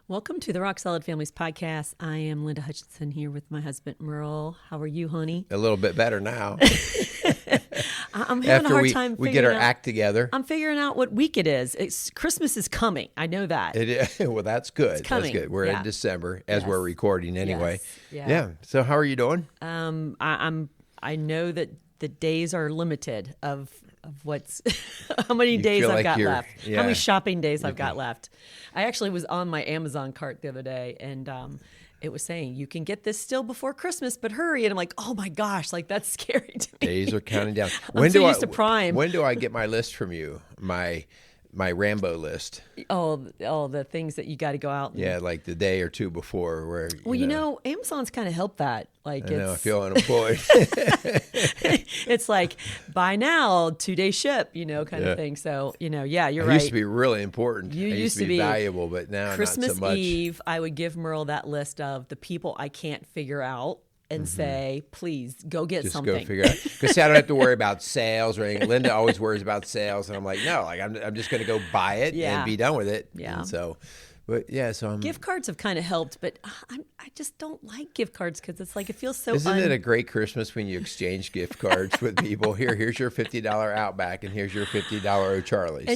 Welcome to the Rock Solid Families Podcast. I am Linda Hutchinson here with my husband, Merrill. How are you, honey? A little bit better now. I'm having a hard time we get our act together. I'm figuring out what week it is. Christmas is coming. I know that. It is. Well, that's good. It's coming. That's good. We're in December as we're recording anyway. Yes. Yeah. So how are you doing? I know that the days are limited of what's how many days I've got left. Yeah. How many shopping days I've got left. I actually was on my Amazon cart the other day, and it was saying you can get this still before Christmas, but hurry. And I'm like, oh my gosh, like that's scary to me. Days are counting down. I'm so used to Prime. When do I get my list from you? My Rambo list. Oh, the things that you got to go out. Yeah, like the day or two before. Where you know, Amazon's kind of helped that. Like, I feel unemployed. It's like buy now, 2-day ship, kind of thing. So, you're right. It used to be really important. You it used to be valuable, but now Christmas not so much. Eve, I would give Merle that list of the people I can't figure out. And say, please go get something. Just go figure out. Because I don't have to worry about sales or anything. Linda always worries about sales, and I'm like, no, like I'm just going to go buy it and be done with it. Yeah. And so, but yeah, so gift cards have kind of helped, but I just don't like gift cards because it's like it feels so. Isn't it a great Christmas when you exchange gift cards with people? Here's your $50 Outback, and here's your $50 O'Charlie's.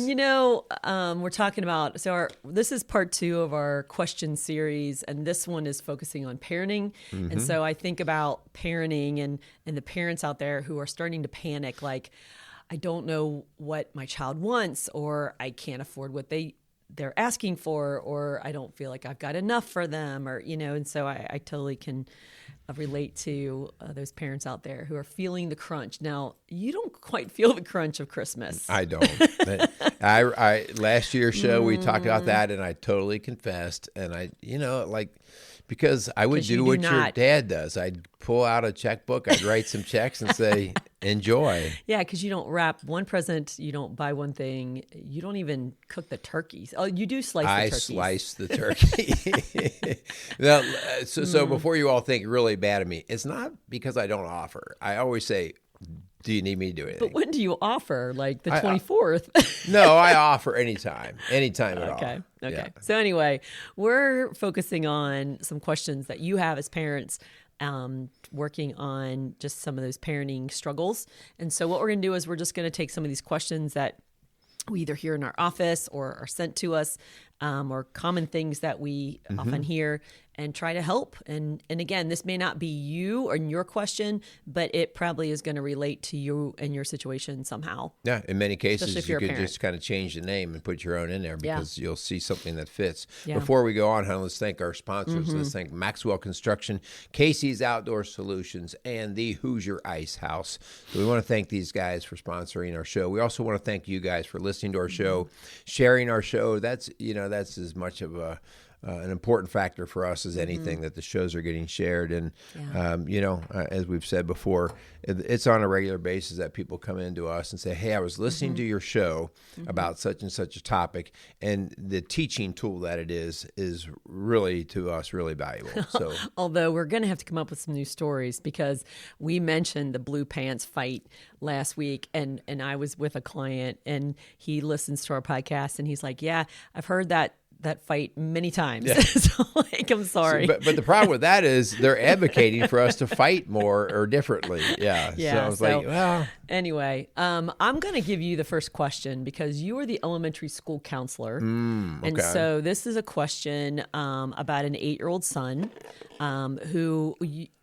And we're talking about this is part 2 of our question series, and this one is focusing on parenting. Mm-hmm. And so I think about parenting and the parents out there who are starting to panic, like I don't know what my child wants, or I can't afford what they're asking for, or I don't feel like I've got enough for them, or, and so I totally can relate to those parents out there who are feeling the crunch. Now, you don't quite feel the crunch of Christmas. I don't. I last year's show, we talked about that, and I totally confessed, and because I would do what your dad does. I'd pull out a checkbook, I'd write some checks and say, enjoy. Yeah, because you don't wrap one present, you don't buy one thing, you don't even cook the turkeys. Oh, you do slice the turkeys. I slice the turkey. Now, so before you all think really bad of me, it's not because I don't offer. I always say, do you need me to do anything? But when do you offer? Like the 24th? No, I offer anytime at all. Okay. Yeah. So anyway, we're focusing on some questions that you have as parents, working on just some of those parenting struggles. And so what we're going to do is we're just going to take some of these questions that we either hear in our office or are sent to us, or common things that we often hear, and try to help. And again, this may not be you or your question, but it probably is going to relate to you and your situation somehow. Yeah, in many cases, you could just kind of change the name and put your own in there because you'll see something that fits. Yeah. Before we go on, honey, let's thank our sponsors. Let's thank Maxwell Construction, Casey's Outdoor Solutions, and the Hoosier Ice House. So we want to thank these guys for sponsoring our show. We also want to thank you guys for listening to our show, sharing our show. That's as much of an important factor for us as anything, that the shows are getting shared. And, as we've said before, it's on a regular basis that people come into us and say, hey, I was listening to your show about such and such a topic, and the teaching tool that it is really, to us, really valuable. So, although we're going to have to come up with some new stories, because we mentioned the blue pants fight last week, and I was with a client, and he listens to our podcast, and he's like, yeah, I've heard that fight many times. Yeah. So I'm sorry. So, but the problem with that is they're advocating for us to fight more or differently. Yeah. So I was like, well. Anyway, I'm going to give you the first question because you are the elementary school counselor. Okay. And so this is a question about an 8-year-old son who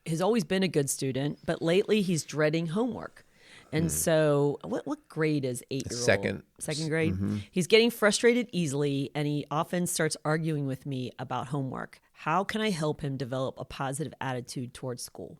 has always been a good student, but lately he's dreading homework. And so what grade is 8-year-old? Second grade? Mm-hmm. He's getting frustrated easily, and he often starts arguing with me about homework. How can I help him develop a positive attitude towards school?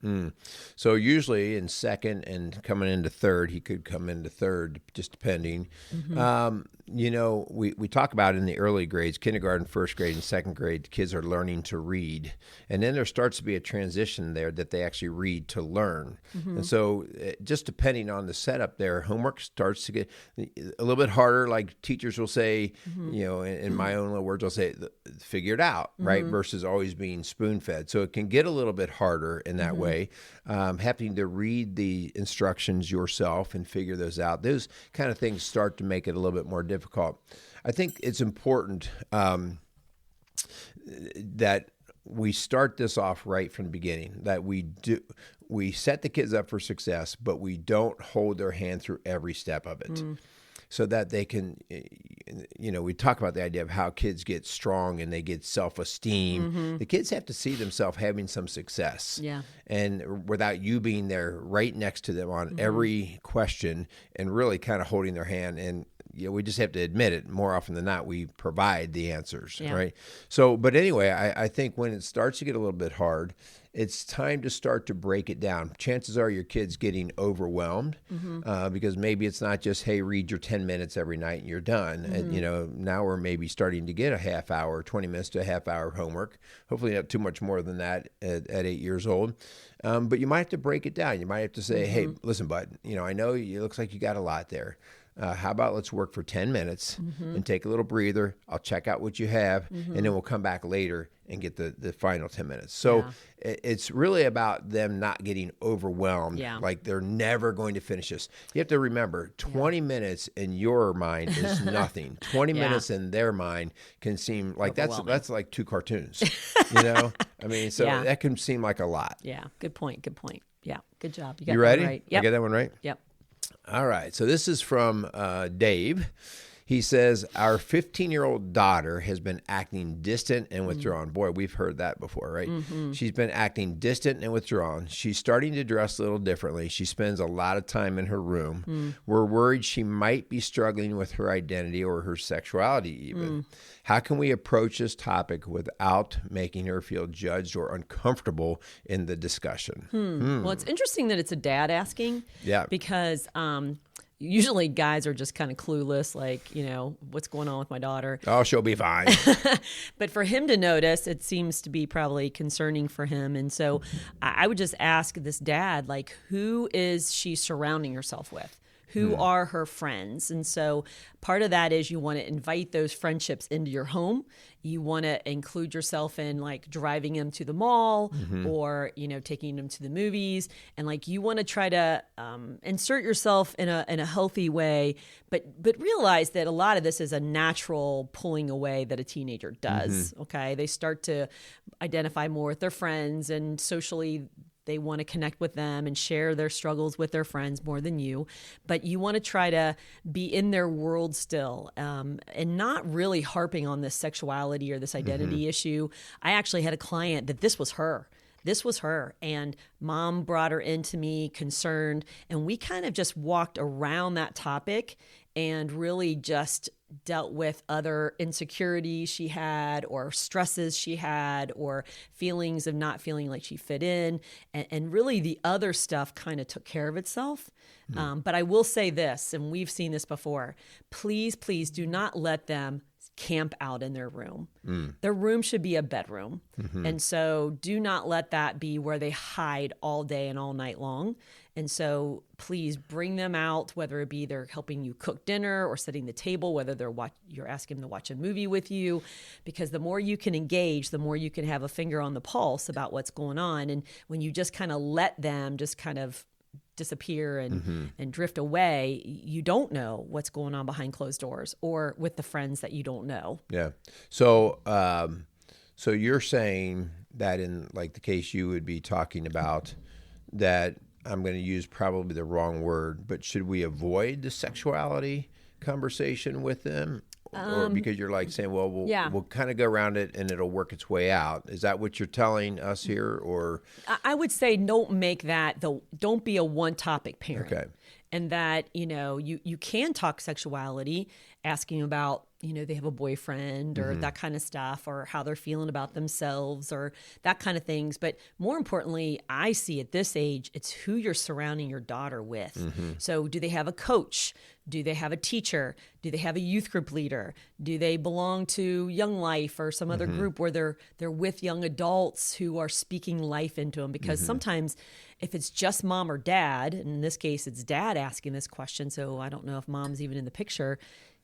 So usually in second and coming into third, he could come into third, just depending. We talk about in the early grades, kindergarten, first grade, and second grade, kids are learning to read. And then there starts to be a transition there that they actually read to learn. And so just depending on the setup there, homework starts to get a little bit harder. Like teachers will say, in my own little words, I'll say, figure it out, right? Versus always being spoon-fed. So it can get a little bit harder in that way. Having to read the instructions yourself and figure those out. Those kind of things start to make it a little bit more difficult. I think it's important that we start this off right from the beginning, that we set the kids up for success, but we don't hold their hand through every step of it. So that they can, we talk about the idea of how kids get strong and they get self-esteem. The kids have to see themselves having some success. Yeah. And without you being there right next to them on every question and really kind of holding their hand. And we just have to admit it. More often than not, we provide the answers, right? So, but anyway, I think when it starts to get a little bit hard, it's time to start to break it down. Chances are your kid's getting overwhelmed because maybe it's not just, hey, read your 10 minutes every night and you're done. And, now we're maybe starting to get a half hour, 20 minutes to a half hour homework. Hopefully not too much more than that at 8 years old. But you might have to break it down. You might have to say, hey, listen, bud, I know it looks like you got a lot there. How about let's work for 10 minutes and take a little breather. I'll check out what you have, and then we'll come back later and get the final 10 minutes. So it's really about them not getting overwhelmed, like they're never going to finish this. You have to remember, 20 minutes in your mind is nothing. 20 minutes in their mind can seem like that's like 2 cartoons, I mean, so that can seem like a lot. Yeah, good point. Yeah, good job. You got you ready? That right. Yep. I get that one right? Yep. All right. So this is from Dave. He says, our 15-year-old daughter has been acting distant and withdrawn. Boy, we've heard that before, right? She's been acting distant and withdrawn. She's starting to dress a little differently. She spends a lot of time in her room. We're worried she might be struggling with her identity or her sexuality even. How can we approach this topic without making her feel judged or uncomfortable in the discussion? Well, it's interesting that it's a dad asking. Yeah. Because usually guys are just kind of clueless, like, what's going on with my daughter? Oh, she'll be fine. But for him to notice, it seems to be probably concerning for him. And so I would just ask this dad, like, who is she surrounding herself with? Who are her friends? And so part of that is you want to invite those friendships into your home. You want to include yourself in like driving them to the mall or, taking them to the movies. And like you want to try to insert yourself in a healthy way, but realize that a lot of this is a natural pulling away that a teenager does. Okay. They start to identify more with their friends and socially they want to connect with them and share their struggles with their friends more than you. But you want to try to be in their world still and not really harping on this sexuality or this identity issue. I actually had a client that this was her. And mom brought her into me concerned. And we kind of just walked around that topic and really just dealt with other insecurities she had or stresses she had or feelings of not feeling like she fit in. And really the other stuff kind of took care of itself. But I will say this, and we've seen this before, please do not let them camp out in their room. Their room should be a bedroom. And so do not let that be where they hide all day and all night long. And so please bring them out, whether it be they're helping you cook dinner or setting the table, whether you're asking them to watch a movie with you, because the more you can engage, the more you can have a finger on the pulse about what's going on. And when you just kind of let them just kind of disappear and drift away, you don't know what's going on behind closed doors or with the friends that you don't know. Yeah. So, so you're saying that in like the case you would be talking about that, I'm going to use probably the wrong word, but should we avoid the sexuality conversation with them? Or because you're like saying, well, we'll kind of go around it and it'll work its way out. Is that what you're telling us here? Or I would say don't be a one topic parent. Okay. And that, you can talk sexuality, asking about, they have a boyfriend or that kind of stuff, or how they're feeling about themselves or that kind of things. But more importantly, I see at this age, it's who you're surrounding your daughter with. So do they have a coach? Do they have a teacher? Do they have a youth group leader? Do they belong to Young Life or some other group where they're with young adults who are speaking life into them? Because sometimes if it's just mom or dad, and in this case, it's dad asking this question, so I don't know if mom's even in the picture,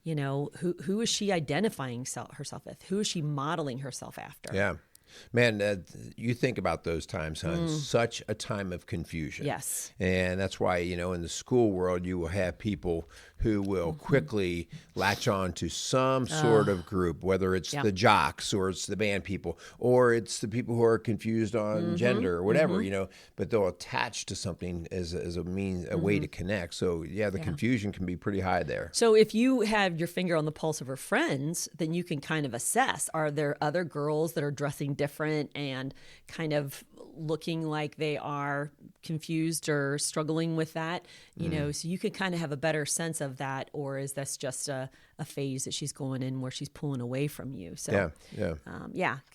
who is she identifying herself with? Who is she modeling herself after? Yeah. Man, you think about those times, hon, such a time of confusion. Yes. And that's why, in the school world, you will have people who will quickly latch on to some sort of group, whether it's the jocks or it's the band people or it's the people who are confused on gender or whatever, but they'll attach to something as a means, a way to connect. So the confusion can be pretty high there. So if you have your finger on the pulse of her friends, then you can kind of assess, are there other girls that are dressing different and kind of looking like they are confused or struggling with that, so you could kind of have a better sense of that, or is this just a phase that she's going in where she's pulling away from you? So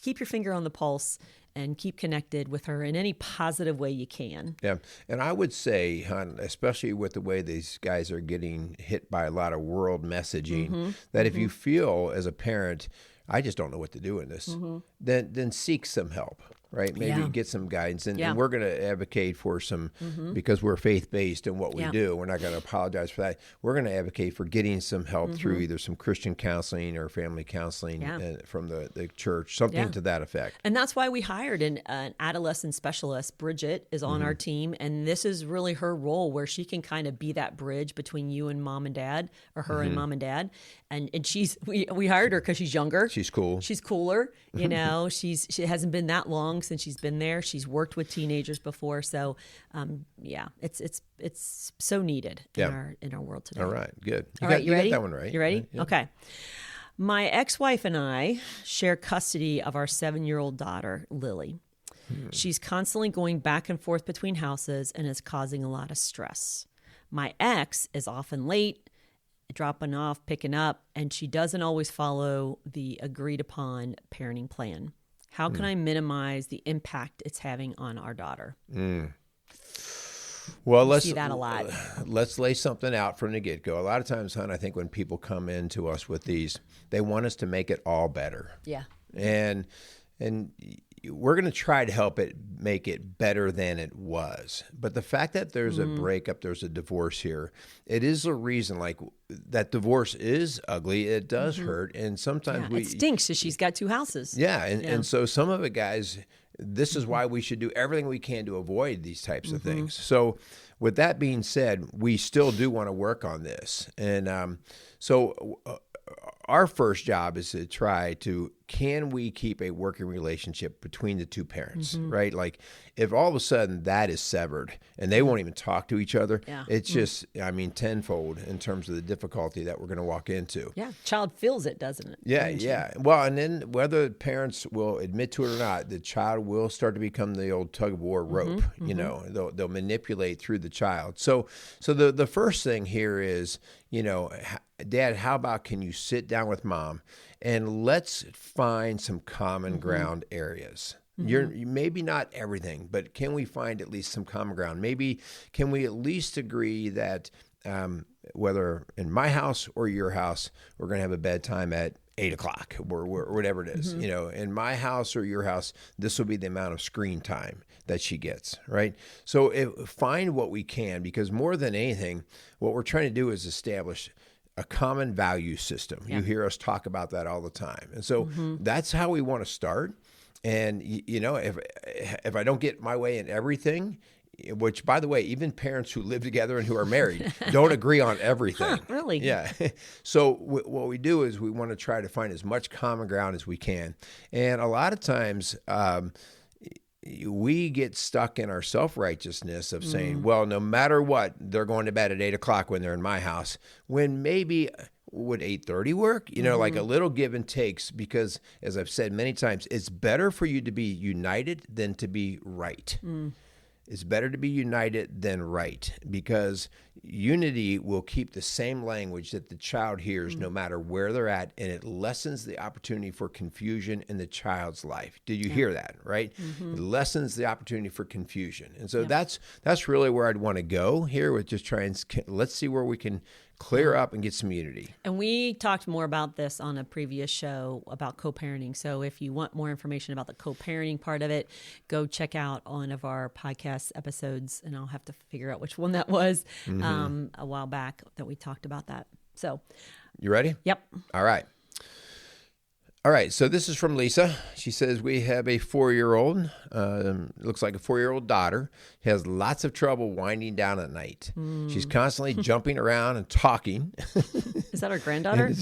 keep your finger on the pulse and keep connected with her in any positive way you can. Yeah, and I would say, hon, especially with the way these guys are getting hit by a lot of world messaging, that if you feel as a parent, I just don't know what to do in this, then seek some help. Right? Maybe get some guidance. And we're going to advocate for some, because we're faith-based in what we do. We're not going to apologize for that. We're going to advocate for getting some help through either some Christian counseling or family counseling from the church, something to that effect. And that's why we hired an adolescent specialist. Bridget is on our team, and this is really her role, where she can kind of be that bridge between you and mom and dad, or her and mom and dad. And we hired her because she's younger. She's cool. She's cooler. She hasn't been that long since she's been there. She's worked with teenagers before, so it's so needed in our world today. All right, good. You ready? Got that one right. You ready? Yeah. Okay. My ex-wife and I share custody of our 7-year-old daughter, Lily. She's constantly going back and forth between houses and is causing a lot of stress. My ex is often late, dropping off, picking up, and she doesn't always follow the agreed upon parenting plan. How can I minimize the impact it's having on our daughter? Well, let's see that a lot. Let's lay something out from the get-go. A lot of times, hon, I think when people come into us with these, they want us to make it all better. Yeah. And we're going to try to help it make it better than it was. But the fact that there's a breakup, there's a divorce here, it is a reason. Like, that divorce is ugly. It does hurt. And sometimes it stinks that she's got 2 houses. And so some of it, guys, this is why we should do everything we can to avoid these types of things. So with that being said, we still do want to work on this. And our first job is to try to, can we keep a working relationship between the two parents, right? Like, if all of a sudden that is severed and they won't even talk to each other, it's just, tenfold in terms of the difficulty that we're going to walk into. Yeah, child feels it, doesn't it? Yeah. Well, and then whether parents will admit to it or not, the child will start to become the old tug of war rope. They'll manipulate through the child. So the first thing here is, Dad, how about, can you sit down with Mom and let's find some common ground areas? You're maybe not everything, but can we find at least some common ground? Maybe can we at least agree that whether in my house or your house, we're going to have a bedtime at 8:00 or whatever it is. In my house or your house, this will be the amount of screen time that she gets, right? So find what we can, because more than anything, what we're trying to do is establish a common value system. You hear us talk about that all the time. And so that's how we want to start. And, if I don't get my way in everything, which, by the way, even parents who live together and who are married don't agree on everything. Really? Yeah. So what we do is we want to try to find as much common ground as we can. And a lot of times we get stuck in our self-righteousness of saying, well, no matter what, they're going to bed at 8:00 when they're in my house, when maybe... would 8:30 work? Like a little give and takes, because as I've said many times, it's better for you to be united than to be right. It's better to be united than right, because unity will keep the same language that the child hears no matter where they're at, and it lessens the opportunity for confusion in the child's life. Did you hear that, right? It lessens the opportunity for confusion. And so that's really where I'd want to go here, with just trying, let's see where we can clear up and get some unity. And we talked more about this on a previous show about co-parenting. So if you want more information about the co-parenting part of it, go check out one of our podcast episodes, and I'll have to figure out which one that was a while back that we talked about that. So, you ready? Yep. All right. All right, so this is from Lisa. She says, we have a 4-year-old, looks like a 4-year-old daughter, has lots of trouble winding down at night. She's constantly jumping around and talking. Is that our granddaughter?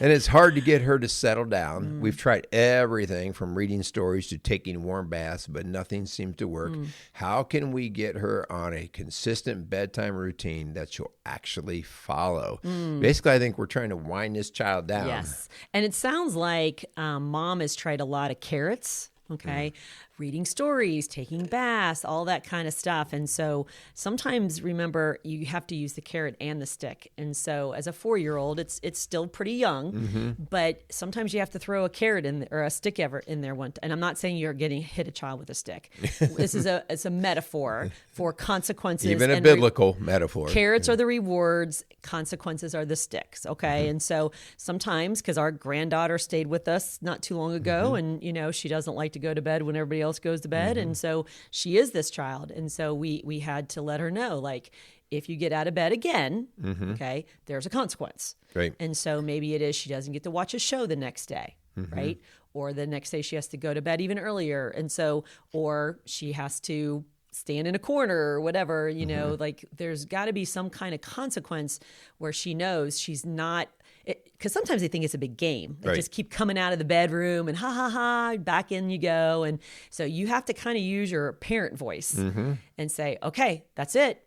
And it's hard to get her to settle down. We've tried everything from reading stories to taking warm baths, but nothing seems to work. How can we get her on a consistent bedtime routine that she'll actually follow? Basically, I think we're trying to wind this child down. Yes. And it sounds like mom has tried a lot of carrots, okay? Reading stories, taking baths, all that kind of stuff. And so sometimes, remember, you have to use the carrot and the stick. And so as a 4-year-old, it's still pretty young, but sometimes you have to throw a carrot in or a stick in there. And I'm not saying you're getting hit a child with a stick. This is it's a metaphor for consequences. Even a biblical metaphor. Carrots are the rewards, consequences are the sticks, okay? And so sometimes, because our granddaughter stayed with us not too long ago, and she doesn't like to go to bed when everybody else goes to bed, and so she is this child, and so we had to let her know, like, if you get out of bed again, okay, there's a consequence. Right. And so maybe it is she doesn't get to watch a show the next day, right? Or the next day she has to go to bed even earlier, and so, or she has to stand in a corner or whatever, like there's got to be some kind of consequence where she knows she's not, because sometimes they think it's a big game. They just keep coming out of the bedroom and ha, ha, ha, back in you go. And so you have to kind of use your parent voice and say, okay, that's it.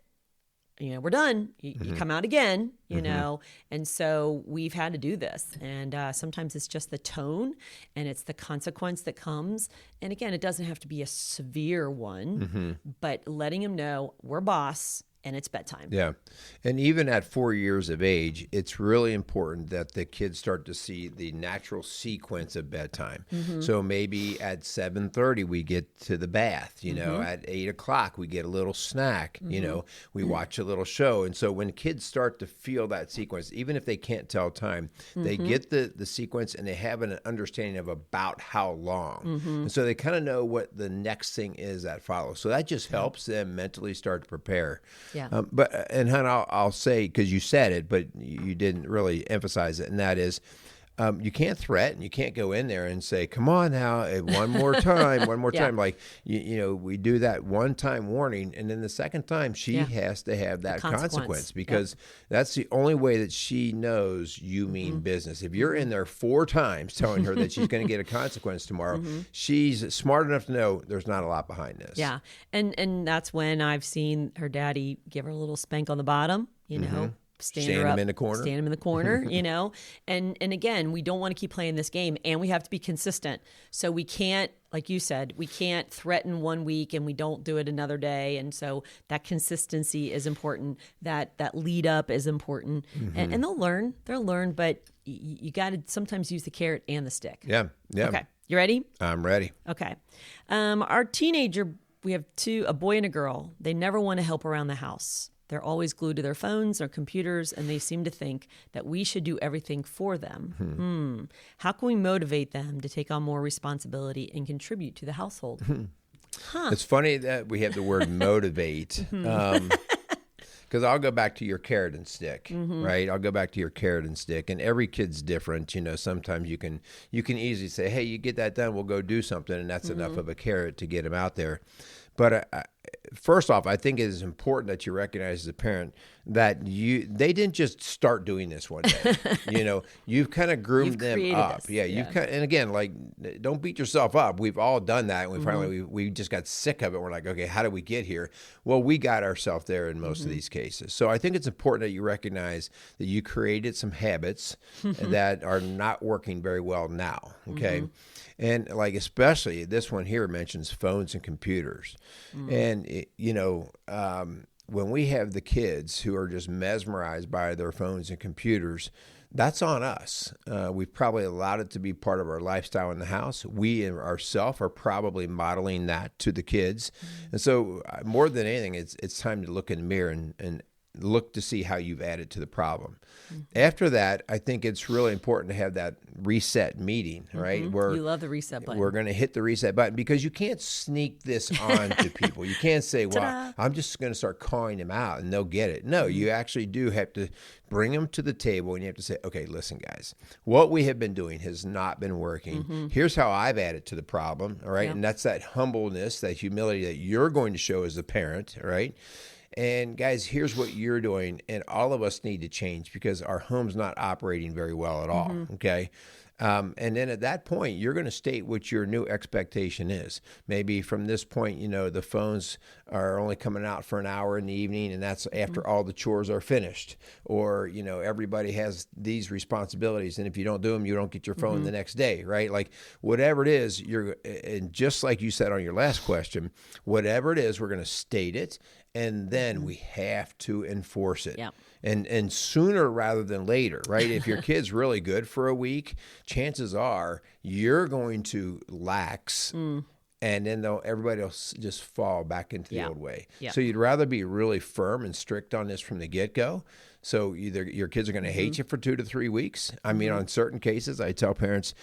We're done. You come out again, and so we've had to do this. And sometimes it's just the tone and it's the consequence that comes. And again, it doesn't have to be a severe one, but letting them know we're boss and it's bedtime. Yeah. And even at 4 years of age, it's really important that the kids start to see the natural sequence of bedtime. So maybe at 7:30, we get to the bath, at 8 o'clock, we get a little snack, we watch a little show. And so when kids start to feel that sequence, even if they can't tell time, they get the sequence and they have an understanding of about how long. And so they kind of know what the next thing is that follows. So that just helps them mentally start to prepare. Yeah. And hon, I'll say, because you said it, but you didn't really emphasize it, and that is, you can't threaten. You can't go in there and say, come on now, one more time, one more time. Like, we do that one-time warning, and then the second time she has to have that consequence because that's the only way that she knows you mean business. If you're in there 4 times telling her that she's going to get a consequence tomorrow, she's smart enough to know there's not a lot behind this. Yeah, and that's when I've seen her daddy give her a little spank on the bottom, stand him in the corner, and again, we don't want to keep playing this game, and we have to be consistent. So we can't, like you said, we can't threaten one week and we don't do it another day. And so that consistency is important. That lead up is important, and they'll learn, but you got to sometimes use the carrot and the stick. Yeah. Okay, you ready? I'm ready. Okay. Our teenager, we have a boy and a girl. They never want to help around the house. They're always glued to their phones or computers, and they seem to think that we should do everything for them. How can we motivate them to take on more responsibility and contribute to the household? It's funny that we have the word motivate. Because I'll go back to your carrot and stick, right? I'll go back to your carrot and stick, and every kid's different. Sometimes you can easily say, "Hey, you get that done, we'll go do something," and that's enough of a carrot to get them out there. But first off, I think it is important that you recognize as a parent that they didn't just start doing this one day. You've kind of groomed them up. This. Yeah, and again, like, don't beat yourself up. We've all done that, and we finally we just got sick of it. We're like, okay, how did we get here? Well, we got ourselves there in most of these cases. So I think it's important that you recognize that you created some habits that are not working very well now. Okay. And like, especially this one here mentions phones and computers. And, when we have the kids who are just mesmerized by their phones and computers, that's on us. We've probably allowed it to be part of our lifestyle in the house. We ourselves are probably modeling that to the kids. And so more than anything, it's time to look in the mirror and look to see how you've added to the problem. After that, I think it's really important to have that reset meeting, right? Where you love the reset button. We're going to hit the reset button because you can't sneak this on to people. You can't say, well, I'm just going to start calling them out and they'll get it. No, you actually do have to bring them to the table and you have to say, okay, listen, guys, what we have been doing has not been working. Here's how I've added to the problem, all right? And that's that humbleness, that humility that you're going to show as a parent, all right? And guys, here's what you're doing, and all of us need to change because our home's not operating very well at all, okay? And then at that point, you're going to state what your new expectation is. Maybe from this point, the phones are only coming out for an hour in the evening, and that's after all the chores are finished. Or, everybody has these responsibilities, and if you don't do them, you don't get your phone the next day, right? Like whatever it is, and just like you said on your last question, whatever it is, we're going to state it, and then we have to enforce it. Yeah. And sooner rather than later, right? If your kid's really good for a week, chances are you're going to lax, and then everybody will just fall back into the old way. Yeah. So you'd rather be really firm and strict on this from the get-go. So either your kids are going to hate you for 2 to 3 weeks. I mean, on certain cases, I tell parents,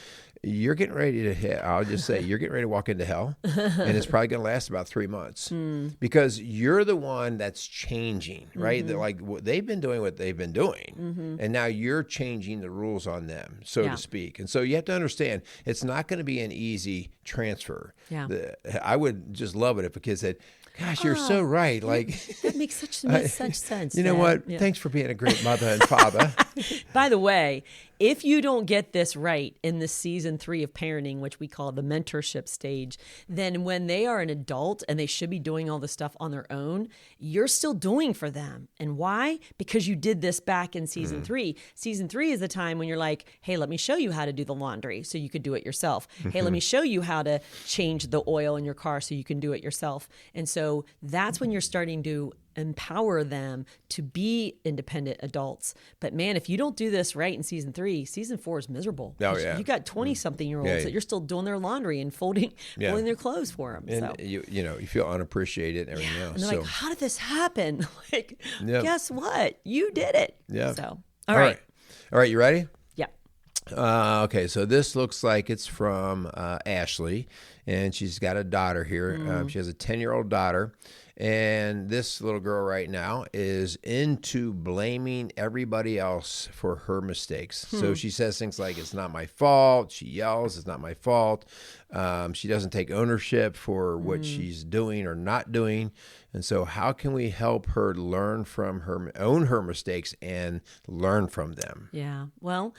you're getting ready to hit, I'll just say, you're getting ready to walk into hell, and it's probably going to last about 3 months because you're the one that's changing, right? They've been doing what they've been doing, and now you're changing the rules on them, so to speak. And so you have to understand, it's not going to be an easy transfer. Yeah. I would just love it if a kid said, gosh, you're so right. That makes such sense. You know what? Yeah. Thanks for being a great mother and father. By the way, if you don't get this right in the season 3 of parenting, which we call the mentorship stage, then when they are an adult and they should be doing all this stuff on their own, you're still doing for them. And why? Because you did this back in season 3. Season 3 is the time when you're like, hey, let me show you how to do the laundry so you could do it yourself. Hey, let me show you how to change the oil in your car so you can do it yourself. And so that's when you're starting to empower them to be independent adults. But man, if you don't do this right in season 3, season 4 is miserable. Oh, yeah. You got 20-something-year-olds that you're still doing their laundry and folding their clothes for them. And you feel unappreciated and everything else. And they're like, how did this happen? Guess what? You did it. Yeah. So, all right. All right, you ready? Yeah. Okay, so this looks like it's from Ashley, and she's got a daughter here. She has a 10-year-old daughter. And this little girl right now is into blaming everybody else for her mistakes. So she says things like, it's not my fault. She yells, it's not my fault. She doesn't take ownership for what she's doing or not doing. And so how can we help her learn from her mistakes and learn from them? Yeah. Well,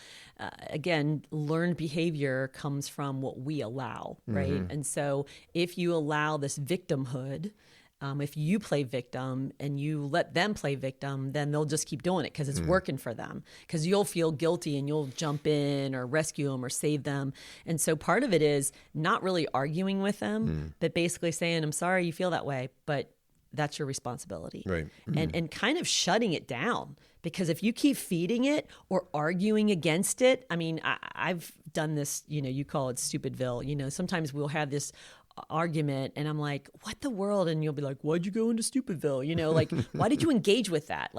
again, learned behavior comes from what we allow, right? And so if you allow this victimhood, if you play victim and you let them play victim, then they'll just keep doing it because it's working for them. Because you'll feel guilty and you'll jump in or rescue them or save them. And so part of it is not really arguing with them, but basically saying, I'm sorry you feel that way, but that's your responsibility. Right. And kind of shutting it down. Because if you keep feeding it or arguing against it, I mean, I've done this, you call it Stupidville. Sometimes we'll have this argument and I'm like, what the world? And you'll be like, why'd you go into Stupidville? Why did you engage with that?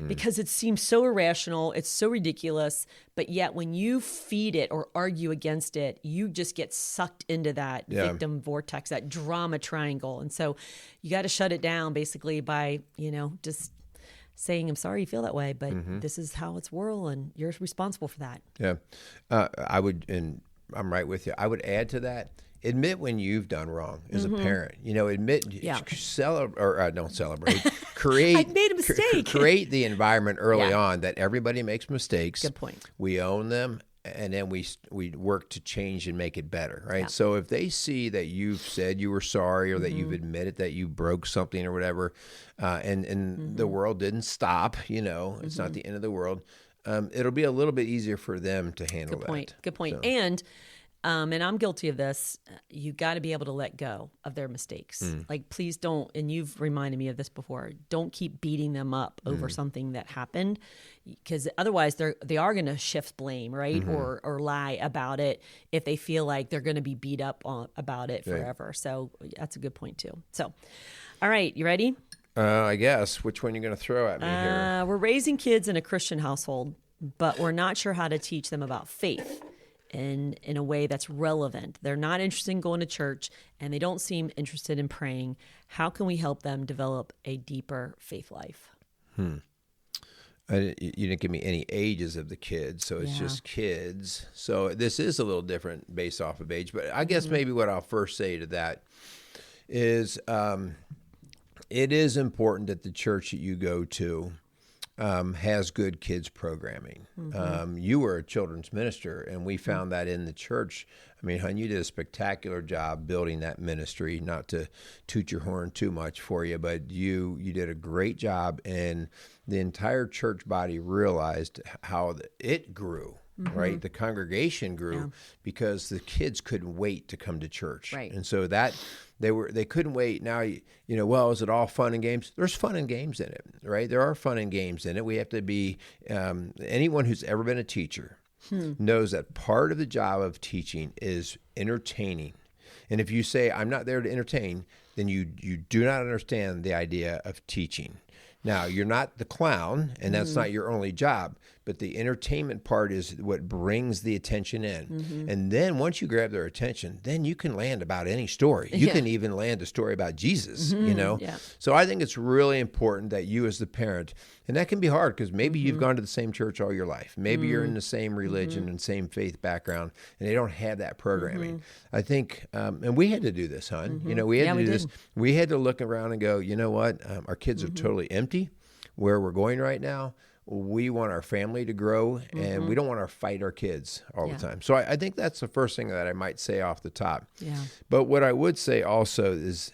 Because it seems so irrational. It's so ridiculous. But yet when you feed it or argue against it, you just get sucked into that victim vortex, that drama triangle. And so you got to shut it down basically by, just saying, I'm sorry you feel that way, but this is how it's whirl and you're responsible for that. Yeah. I would, and I'm right with you. I would add to that, admit when you've done wrong as a parent. Admit, don't celebrate. Create. I made a mistake. Create the environment early on that everybody makes mistakes. Good point. We own them, and then we work to change and make it better, right? Yeah. So if they see that you've said you were sorry or that you've admitted that you broke something or whatever, and the world didn't stop, it's not the end of the world, it'll be a little bit easier for them to handle that. Good point. So. And I'm guilty of this. You got to be able to let go of their mistakes. Please don't, and you've reminded me of this before, don't keep beating them up over something that happened, because otherwise they are going to shift blame, right? Or lie about it if they feel like they're going to be beat up about it forever. Right. So that's a good point too. So, all right, you ready? I guess. Which one are you going to throw at me here? We're raising kids in a Christian household, but we're not sure how to teach them about faith in a way that's relevant. They're not interested in going to church, and they don't seem interested in praying. How can we help them develop a deeper faith life? You didn't give me any ages of the kids, so it's just kids. So this is a little different based off of age. But I guess maybe what I'll first say to that is it is important that the church that you go to has good kids programming. You were a children's minister, and we found that in the church. I mean, hon, you did a spectacular job building that ministry, not to toot your horn too much for you, but you did a great job, and the entire church body realized how it grew. Right, the congregation grew because the kids couldn't wait to come to church, and so that they couldn't wait. Now well, is it all fun and games? There's fun and games in it, right? There are fun and games in it. We have to be anyone who's ever been a teacher knows that part of the job of teaching is entertaining. And if you say I'm not there to entertain, then you do not understand the idea of teaching. Now, you're not the clown, and that's not your only job, but the entertainment part is what brings the attention in. And then once you grab their attention, then you can land about any story. You can even land a story about Jesus, So I think it's really important that you as the parent, and that can be hard because maybe you've gone to the same church all your life. Maybe you're in the same religion and same faith background, and they don't have that programming. I think, and we had to do this, hon. We had to do this. We had to look around and go, you know what? Our kids are totally empty where we're going right now. We want our family to grow, and we don't want to fight our kids all the time. So I think that's the first thing that I might say off the top. But what I would say also is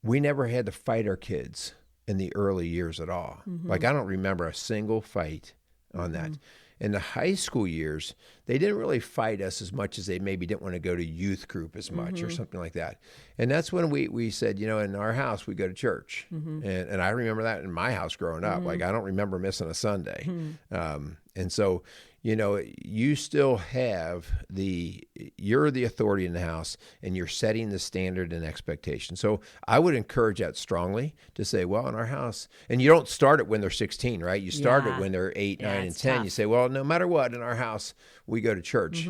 we never had to fight our kids in the early years at all. Like, I don't remember a single fight on that. In the high school years, they didn't really fight us as much as they maybe didn't want to go to youth group as much or something like that. And that's when we said, in our house, we go to church. And I remember that in my house growing up. Like, I don't remember missing a Sunday. And so, you still have you're the authority in the house, and you're setting the standard and expectation. So I would encourage that strongly to say, well, in our house, and you don't start it when they're 16, right? You start it when they're 8, 9, and 10. Tough. You say, well, no matter what, in our house, we go to church.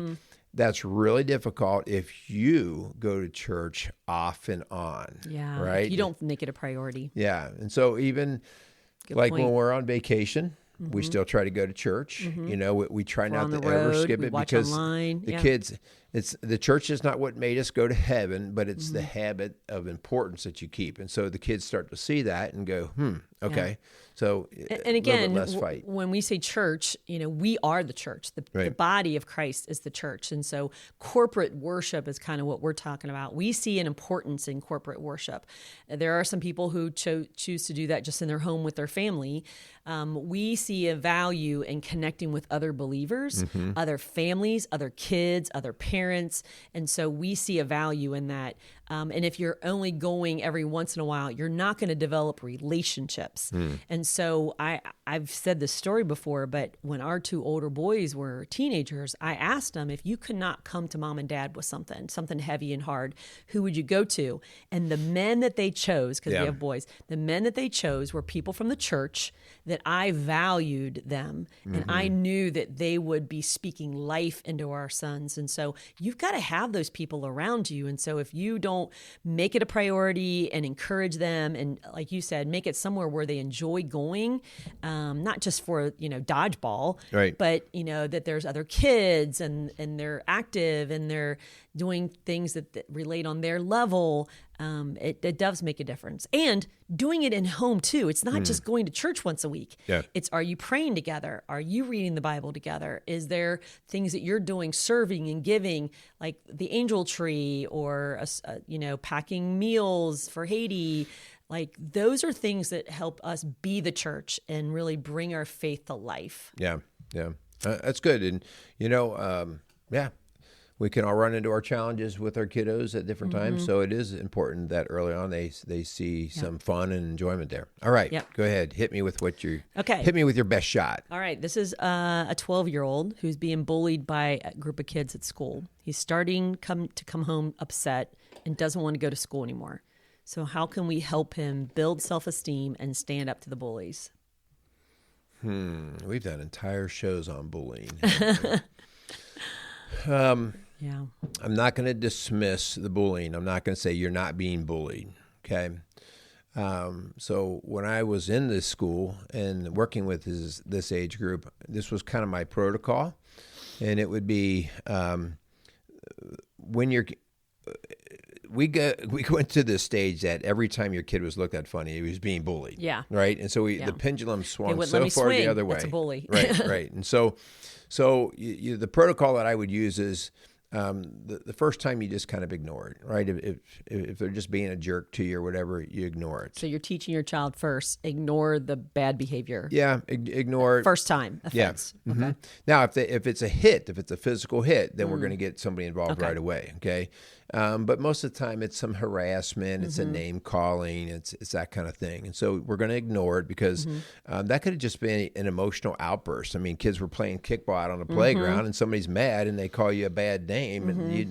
That's really difficult if you go to church off and on, right? You don't make it a priority. Yeah. And so even when we're on vacation, we still try to go to church. We try not to ever skip it because online. The kids, the church is not what made us go to heaven, but it's the habit of importance that you keep. And so the kids start to see that and go, okay. So and again, less fight. When we say church, we are the church. The body of Christ is the church. And so corporate worship is kind of what we're talking about. We see an importance in corporate worship. There are some people who choose to do that just in their home with their family. We see a value in connecting with other believers, other families, other kids, other parents. And so we see a value in that. And if you're only going every once in a while, you're not going to develop relationships. And so I've said this story before, but when our 2 older boys were teenagers, I asked them, if you could not come to mom and dad with something heavy and hard, who would you go to? And the men that they chose, because we have boys, the men that they chose were people from the church that I valued them, and I knew that they would be speaking life into our sons. And so you've got to have those people around you. And so if you don't make it a priority and encourage them, and like you said, make it somewhere where they enjoy going, not just for dodgeball, but that there's other kids and they're active and they're doing things that relate on their level. It does make a difference. And doing it in home too. It's not just going to church once a week. It's, are you praying together? Are you reading the Bible together? Is there things that you're doing, serving and giving, like the angel tree or, packing meals for Haiti? Like, those are things that help us be the church and really bring our faith to life. Yeah. That's good. And, we can all run into our challenges with our kiddos at different times. So it is important that early on they see some fun and enjoyment there. All right, go ahead. Hit me with hit me with your best shot. All right. This is a 12-year-old who's being bullied by a group of kids at school. He's starting to come home upset and doesn't want to go to school anymore. So how can we help him build self-esteem and stand up to the bullies? We've done entire shows on bullying. Yeah. I'm not going to dismiss the bullying. I'm not going to say you're not being bullied. Okay. So when I was in this school and working with this age group, this was kind of my protocol, and it would be when you're. We went to this stage that every time your kid was looked at funny, he was being bullied. Yeah. Right. And so the pendulum swung so far swing. the other way. That's a bully. Right. And so the protocol that I would use is the first time you just kind of ignore it. Right. If they're just being a jerk to you or whatever, you ignore it. So you're teaching your child first, ignore the bad behavior. Yeah. Ignore it. First time offense. Yeah. Okay. Now, if it's a hit, if it's a physical hit, then we're going to get somebody involved right away. Okay. But most of the time it's some harassment, it's a name calling, it's that kind of thing. And so we're going to ignore it because that could have just been an emotional outburst. I mean, kids were playing kickball out on the playground and somebody's mad and they call you a bad name and you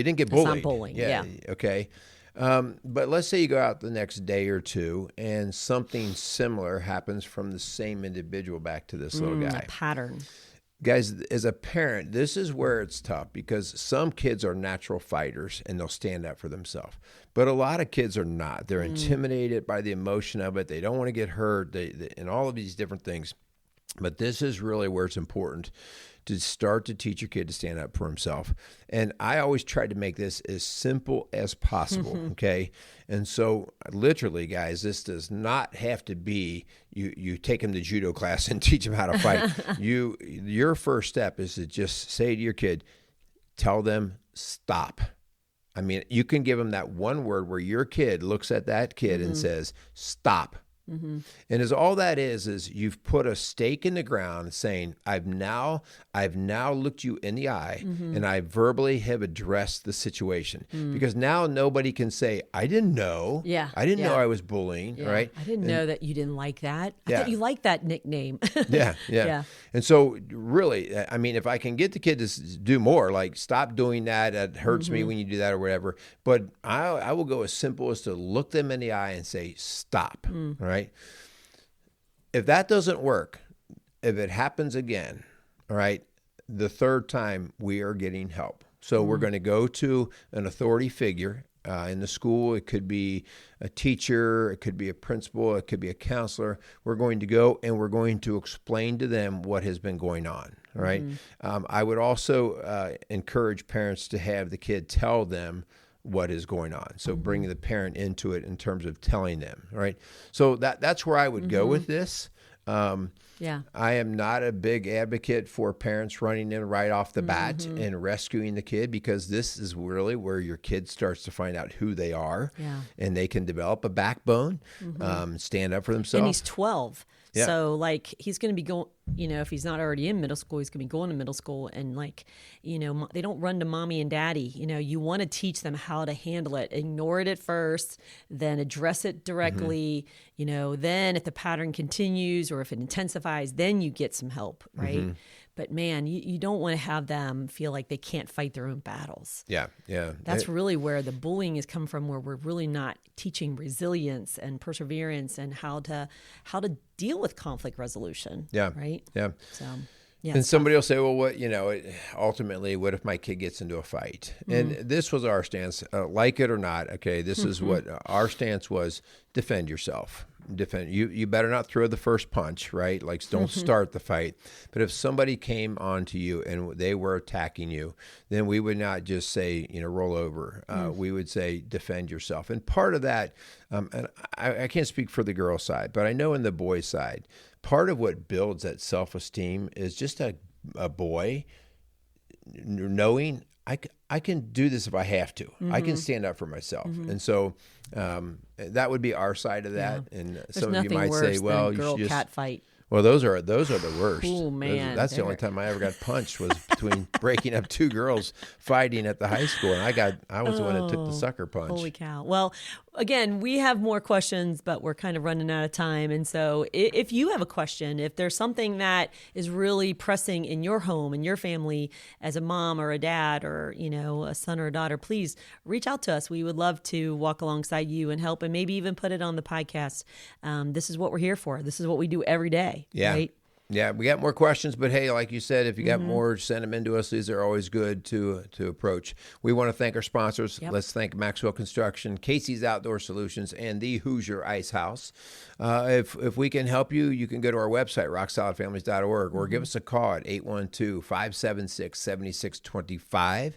didn't get bullied. It's not bullying. Yeah. Okay. But let's say you go out the next day or two and something similar happens from the same individual back to this little guy. A pattern. Guys, as a parent, this is where it's tough because some kids are natural fighters and they'll stand up for themselves. But a lot of kids are not. They're intimidated by the emotion of it. They don't want to get hurt and all of these different things. But this is really where it's important to start to teach your kid to stand up for himself. And I always try to make this as simple as possible, okay? And so literally, guys, this does not have to be you take them to judo class and teach them how to fight. Your first step is to just say to your kid, tell them stop. I mean, you can give them that one word where your kid looks at that kid and says, stop. And as all that is you've put a stake in the ground saying, I've now looked you in the eye and I verbally have addressed the situation because now nobody can say, I didn't know. Yeah. I didn't know I was bullying. Yeah. Right. I didn't know that you didn't like that. I thought you liked that nickname. Yeah. And so really, I mean, if I can get the kid to do more, like stop doing that, it hurts me when you do that or whatever. But I will go as simple as to look them in the eye and say, stop. Right. If that doesn't work, if it happens again, all right, the third time we are getting help. So we're going to go to an authority figure in the school. It could be a teacher, it could be a principal, it could be a counselor. We're going to go and we're going to explain to them what has been going on. All right. I would also encourage parents to have the kid tell them what is going on. So bringing the parent into it in terms of telling them, right? So that's where I would go with this. I am not a big advocate for parents running in right off the bat and rescuing the kid because this is really where your kid starts to find out who they are and they can develop a backbone, stand up for themselves. And he's 12. Yeah. So, like, he's going to be going, if he's not already in middle school, he's going to be going to middle school. And, like, they don't run to mommy and daddy. You want to teach them how to handle it. Ignore it at first, then address it directly. Then if the pattern continues or if it intensifies, then you get some help, right? But, man, you don't want to have them feel like they can't fight their own battles. Yeah. That's really where the bullying has come from, where we're really not teaching resilience and perseverance and how to deal with conflict resolution. Yeah. Right? Yeah. So, and somebody will say, well, what, ultimately, what if my kid gets into a fight? And this was our stance, like it or not. Okay. This is what our stance was: defend yourself. You better not throw the first punch, right? Like, don't start the fight. But if somebody came onto you and they were attacking you, then we would not just say, roll over. We would say, defend yourself. And part of that, and I can't speak for the girl side, but I know in the boy side, part of what builds that self-esteem is just a boy knowing I can do this if I have to. I can stand up for myself. And so that would be our side of that. And There's some of you might say, well, you should just cat fight. Well, those are the worst. Oh, man. That's the only time I ever got punched was between breaking up two girls fighting at the high school, and I was the one that took the sucker punch. Holy cow. Well, again, we have more questions, but we're kind of running out of time. And so if you have a question, if there's something that is really pressing in your home, in your family, as a mom or a dad or, a son or a daughter, please reach out to us. We would love to walk alongside you and help and maybe even put it on the podcast. This is what we're here for. This is what we do every day. Yeah. Right? Yeah, we got more questions, but hey, like you said, if you got more, send them in to us. These are always good to approach. We want to thank our sponsors. Yep. Let's thank Maxwell Construction, Casey's Outdoor Solutions, and the Hoosier Ice House. If we can help you, you can go to our website, rocksolidfamilies.org, or give us a call at 812-576-7625.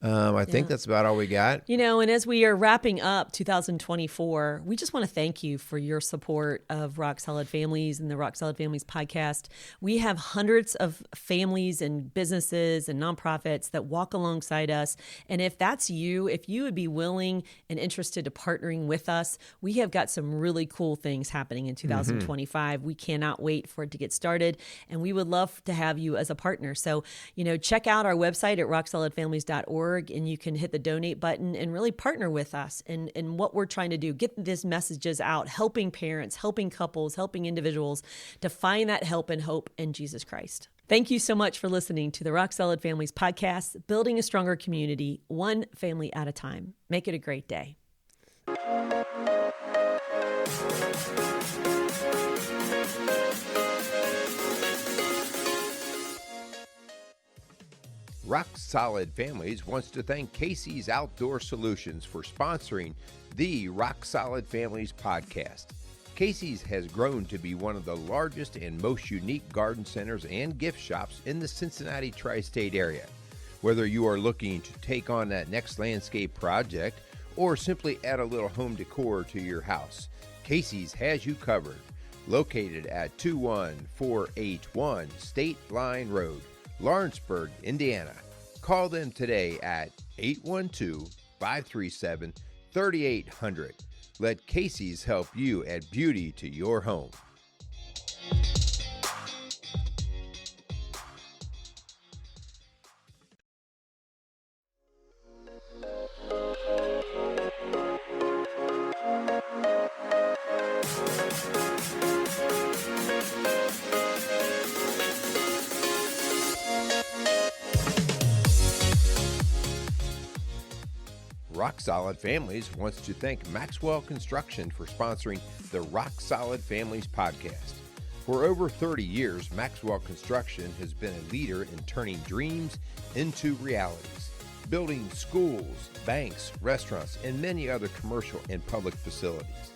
I think that's about all we got. And as we are wrapping up 2024, we just want to thank you for your support of Rock Solid Families and the Rock Solid Families podcast. We have hundreds of families and businesses and nonprofits that walk alongside us. And if that's you, if you would be willing and interested to partnering with us, we have got some really cool things happening in 2025. We cannot wait for it to get started. And we would love to have you as a partner. So, check out our website at rocksolidfamilies.org and you can hit the donate button and really partner with us in what we're trying to do. Get these messages out, helping parents, helping couples, helping individuals to find that help and hope in Jesus Christ. Thank you so much for listening to the Rock Solid Families podcast, building a stronger community, one family at a time. Make it a great day. Rock Solid Families wants to thank Casey's Outdoor Solutions for sponsoring the Rock Solid Families podcast. Casey's has grown to be one of the largest and most unique garden centers and gift shops in the Cincinnati tri-state area. Whether you are looking to take on that next landscape project or simply add a little home decor to your house, Casey's has you covered. Located at 21481 State Line Road, Lawrenceburg, Indiana. Call them today at 812-537-3800. Let Casey's help you add beauty to your home. Rock Solid Families wants to thank Maxwell Construction for sponsoring the Rock Solid Families podcast. For over 30 years, Maxwell Construction has been a leader in turning dreams into realities, building schools, banks, restaurants, and many other commercial and public facilities.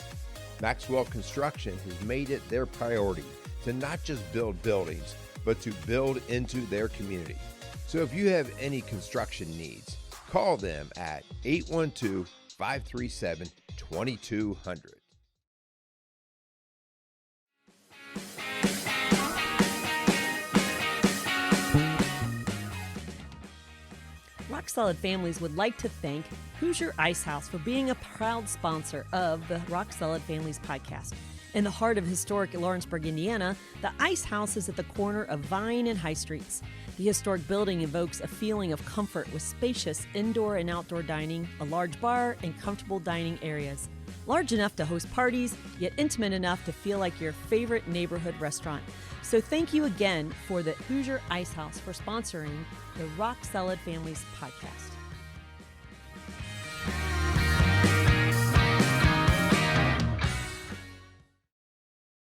Maxwell Construction has made it their priority to not just build buildings, but to build into their community. So if you have any construction needs, call them at 812-537-2200. Rock Solid Families would like to thank Hoosier Ice House for being a proud sponsor of the Rock Solid Families podcast. In the heart of historic Lawrenceburg, Indiana, the Ice House is at the corner of Vine and High Streets. The historic building evokes a feeling of comfort with spacious indoor and outdoor dining, a large bar, and comfortable dining areas. Large enough to host parties, yet intimate enough to feel like your favorite neighborhood restaurant. So thank you again for the Hoosier Ice House for sponsoring the Rock Solid Families podcast.